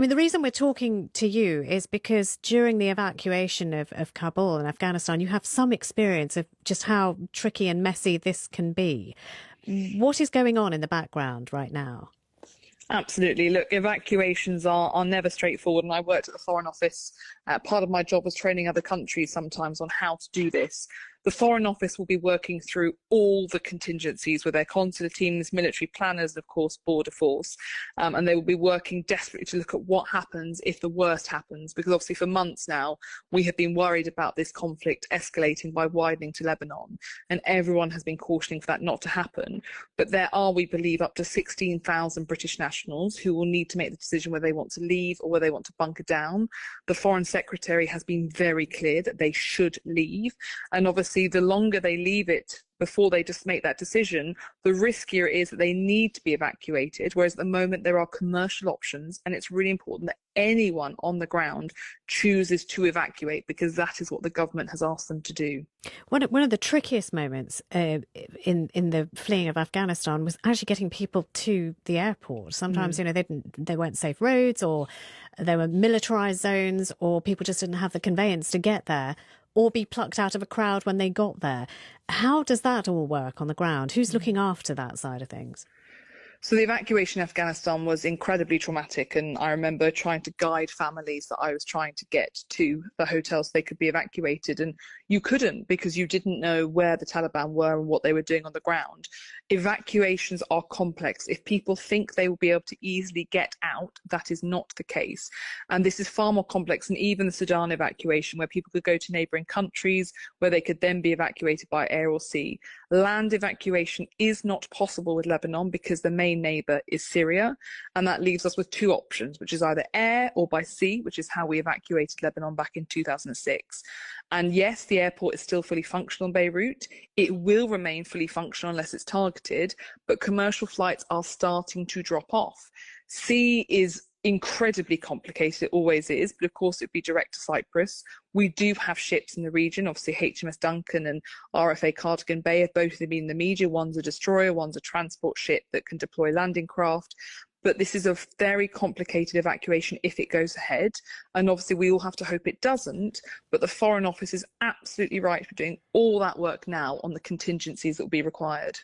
I mean, the reason we're talking to you is because during the evacuation of Kabul and Afghanistan, you have some experience of just how tricky and messy this can be. What is going on in the background right now? Absolutely. Look, evacuations are never straightforward. And I worked at the Foreign Office. Part of my job was training other countries sometimes on how to do this. The Foreign Office will be working through all the contingencies with their consular teams, military planners, and of course, border force. And they will be working desperately to look at what happens if the worst happens. Because obviously for months now, we have been worried about this conflict escalating by widening to Lebanon. And everyone has been cautioning for that not to happen. But there are, we believe, up to 16,000 British nationals who will need to make the decision whether they want to leave or whether they want to bunker down. The Foreign Secretary has been very clear that they should leave. And obviously, the longer they leave it before they just make that decision, the riskier it is that they need to be evacuated. Whereas at the moment, there are commercial options, and it's really important that anyone on the ground chooses to evacuate because that is what the government has asked them to do. One of the trickiest moments in the fleeing of Afghanistan was actually getting people to the airport. Sometimes, they weren't safe roads, or there were militarized zones, or people just didn't have the conveyance to get there, or be plucked out of a crowd when they got there. How does that all work on the ground? Who's looking after that side of things? So the evacuation in Afghanistan was incredibly traumatic, and I remember trying to guide families that I was trying to get to the hotels so they could be evacuated, and you couldn't because you didn't know where the Taliban were and what they were doing on the ground. Evacuations are complex. If people think they will be able to easily get out, that is not the case. And this is far more complex than even the Sudan evacuation, where people could go to neighbouring countries, where they could then be evacuated by air or sea. Land evacuation is not possible with Lebanon because the main neighbour is Syria, and that leaves us with two options, which is either air or by sea, which is how we evacuated Lebanon back in 2006. And yes, the airport is still fully functional in Beirut. It will remain fully functional unless it's targeted, but commercial flights are starting to drop off. Sea is incredibly complicated, it always is, but of course it'd be direct to Cyprus. We do have ships in the region, obviously HMS Duncan and RFA Cardigan Bay have both been in the media. One's a destroyer, one's a transport ship that can deploy landing craft. But this is a very complicated evacuation if it goes ahead. And obviously we all have to hope it doesn't. But the Foreign Office is absolutely right for doing all that work now on the contingencies that will be required.